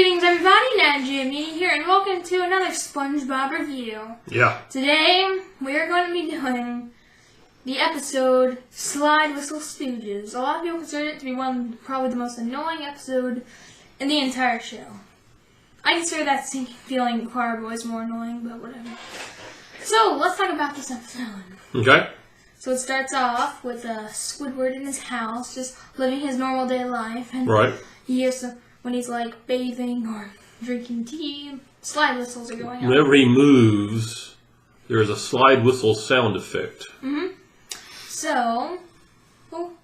Greetings everybody, Nat Jimmy here, and welcome to another SpongeBob review. Yeah. Today, we are going to be doing the episode Slide Whistle Stooges. A lot of people consider it to be probably the most annoying episode in the entire show. I consider that sinking feeling Choir Boys more annoying, but whatever. So, let's talk about this episode. Okay. So it starts off with Squidward in his house, just living his normal day life. And right. He hears when he's like bathing or drinking tea, slide whistles are going on. Whenever he moves, there is a slide whistle sound effect. So,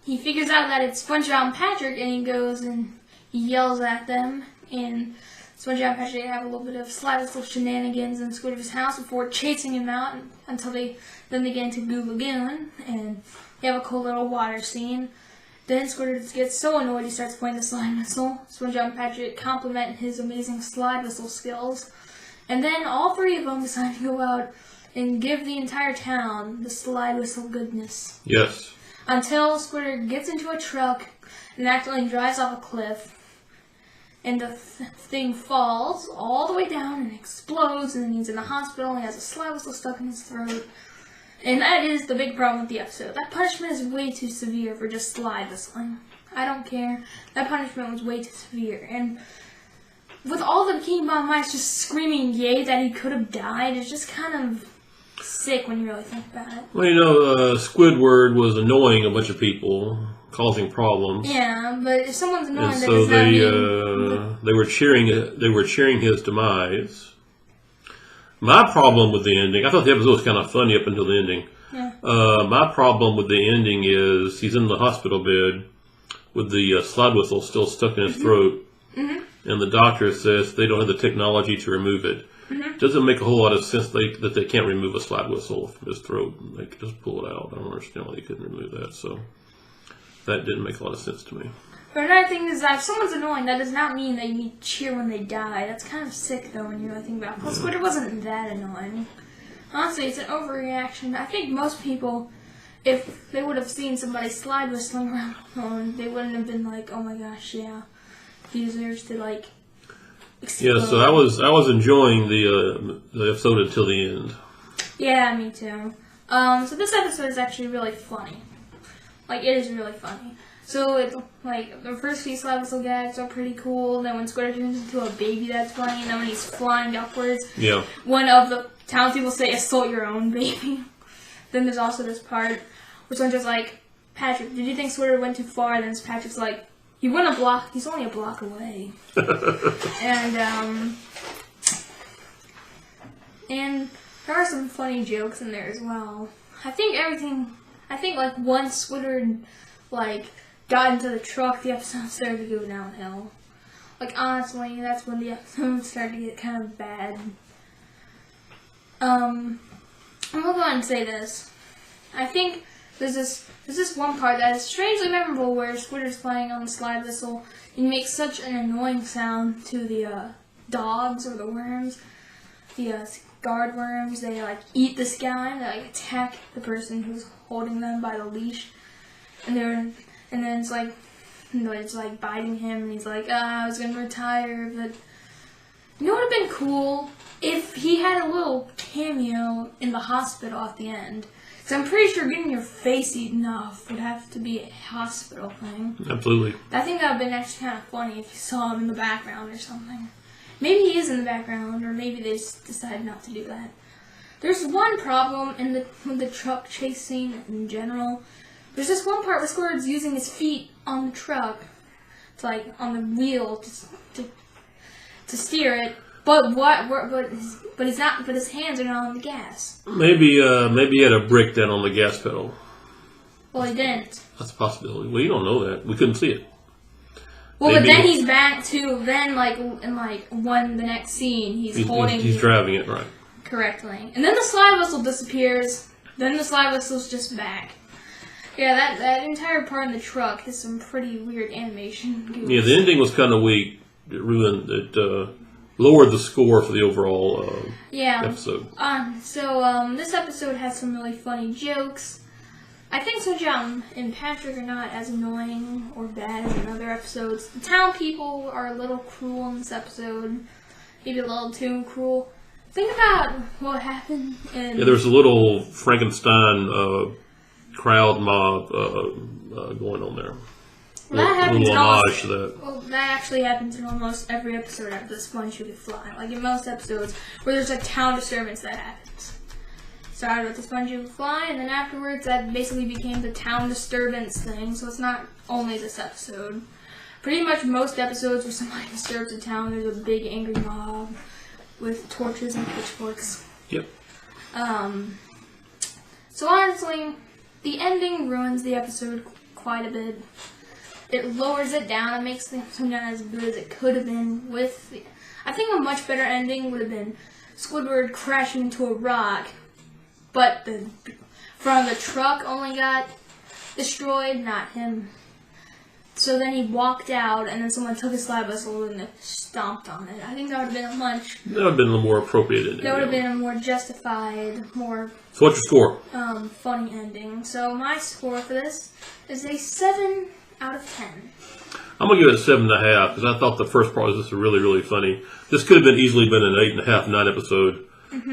he figures out that it's SpongeBob and Patrick, and he goes and he yells at them. And SpongeBob and Patrick have a little bit of slide whistle shenanigans in Squidward's house before chasing him out until they get into Goo Lagoon, and they have a cool little water scene. Then Squidward gets so annoyed he starts playing the slide whistle. SpongeBob and Patrick compliment his amazing slide whistle skills. And then all three of them decide to go out and give the entire town the slide whistle goodness. Yes. Until Squidward gets into a truck and accidentally drives off a cliff. And the thing falls all the way down and explodes, and then he's in the hospital and he has a slide whistle stuck in his throat. And that is the big problem with the episode. That punishment is way too severe for just slide whistling. I don't care. That punishment was way too severe. And with all the Bikini Bottom mice just screaming yay that he could have died, it's just kind of sick when you really think about it. Well, you know, Squidward was annoying a bunch of people, causing problems. Yeah, but if someone's annoying, and that so does not mean they were cheering his demise. My problem with the ending, I thought the episode was kind of funny up until the ending. Yeah. My problem with the ending is he's in the hospital bed with the slide whistle still stuck in his throat, and the doctor says they don't have the technology to remove it. Doesn't make a whole lot of sense that they can't remove a slide whistle from his throat. They could just pull it out. I don't understand why they couldn't remove that. So that didn't make a lot of sense to me. But another thing is that if someone's annoying, that does not mean that you need to cheer when they die. That's kind of sick, though, when you really think about it. Plus, Squidward wasn't that annoying. Honestly, it's an overreaction. I think most people, if they would have seen somebody slide whistling around, they wouldn't have been like, oh my gosh, yeah, he deserves to, like, explode. Yeah, so I was enjoying the episode until the end. Yeah, me too. So this episode is actually really funny. Like, it is really funny. So, it's like, the first few slide whistle gags are pretty cool. Then when Squidward turns into a baby, that's funny. And then when he's flying upwards, one of the townspeople say, assault your own baby. Then there's also this part where someone's just like, Patrick, did you think Squidward went too far? And then Patrick's like, he went a block, he's only a block away. And there are some funny jokes in there as well. I think like once Squidward, like, got into the truck, the episode started to go downhill. Like, honestly, that's when the episode started to get kind of bad. I'm gonna go ahead and say this. I think there's this one part that is strangely memorable where Squidward's playing on the slide whistle and he makes such an annoying sound to the dogs or the worms, the guard worms. They like eat this guy. They like attack the person who's holding them by the leash, and then it's like biting him, and he's like, I was gonna retire, but you know what would have been cool if he had a little cameo in the hospital at the end. Because I'm pretty sure getting your face eaten off would have to be a hospital thing. Absolutely. I think that would have been actually kind of funny if you saw him in the background or something. Maybe he is in the background, or maybe they just decided not to do that. There's one problem with the truck chase scene in general. There's this one part where Squidward's using his feet on the truck, to, like, on the wheel to steer it. But he's not. But his hands are not on the gas. Maybe he had a brick down on the gas pedal. Well, he didn't. That's a possibility. Well, you don't know that. We couldn't see it. Well, but then he's back to the next scene, he's driving it right correctly, and then the slide whistle disappears. Then the slide whistle's just back. Yeah, that entire part in the truck has some pretty weird animation. Yeah, the ending was kind of weak. It ruined it. Lowered the score for the overall episode. So this episode has some really funny jokes. I think SpongeBob and Patrick are not as annoying or bad as in other episodes. The town people are a little cruel in this episode. Maybe a little too cruel. Think about what happened in... Yeah, there was a little Frankenstein crowd mob going on there. Well, that happens little in homage almost, to that. well, that actually happens in almost every episode after the sponge could fly. Like in most episodes where there's a town disturbance that happens. Started with the sponge could fly, and then afterwards that basically became the town disturbance thing. So it's not only this episode. Pretty much most episodes where somebody disturbs a town, there's a big angry mob with torches and pitchforks. Yep. So honestly, the ending ruins the episode quite a bit. It lowers it down. It makes things not as good as it could have been. I think a much better ending would have been Squidward crashing into a rock, but the front of the truck only got destroyed, not him. So then he walked out, and then someone took a slide whistle and stomped on it. I think that would have been That would have been a little more appropriate ending. That would have been a more justified, more So what's your score? funny ending. So my score for this is a 7 out of 10. I'm gonna give it a 7.5 because I thought the first part was just really, really funny. This could have been easily been an 8.5, 9 episode if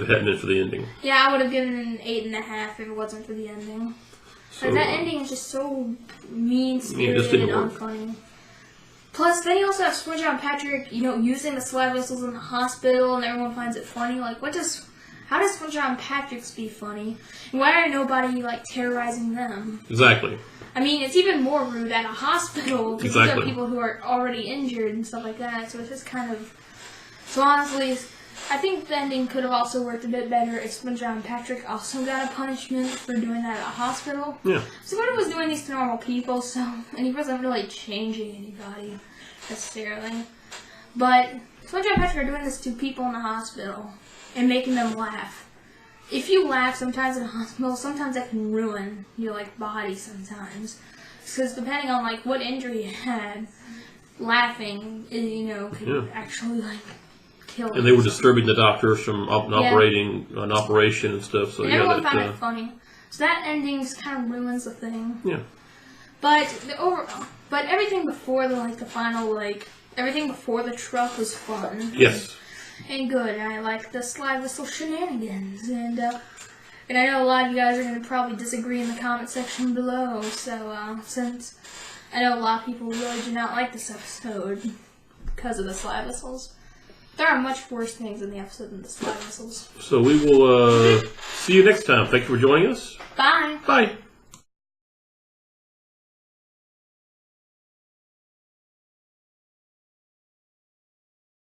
it hadn't been for the ending. Yeah, I would have given it an 8.5 if it wasn't for the ending. So, That ending is just so mean-spirited just didn't and work. unfunny. Plus, then you also have SpongeBob and Patrick, using the slide whistles in the hospital, and everyone finds it funny. Like, how does SpongeBob and Patrick's be funny? And why are nobody, terrorizing them? Exactly. I mean, it's even more rude at a hospital, because these Exactly. are people who are already injured and stuff like that, so it's just kind of... So honestly, I think the ending could have also worked a bit better if SpongeBob and Patrick also got a punishment for doing that at a hospital. Yeah. SpongeBob was doing these to normal people, and he wasn't really changing anybody necessarily. But SpongeBob and Patrick are doing this to people in the hospital and making them laugh. If you laugh sometimes in a hospital, sometimes that can ruin your body sometimes. Because depending on what injury you had, laughing could actually kill. And they were disturbing the doctors from operating an operation and stuff. So and everyone found it funny. So that ending just kind of ruins the thing. Yeah. But everything before the final everything before the truck was fun. Yes. And good. I like the slide whistle shenanigans. And I know a lot of you guys are going to probably disagree in the comment section below. So since I know a lot of people really do not like this episode because of the slide whistles. There are much worse things in the episode than the slide whistles. So we will see you next time. Thank you for joining us. Bye. Bye.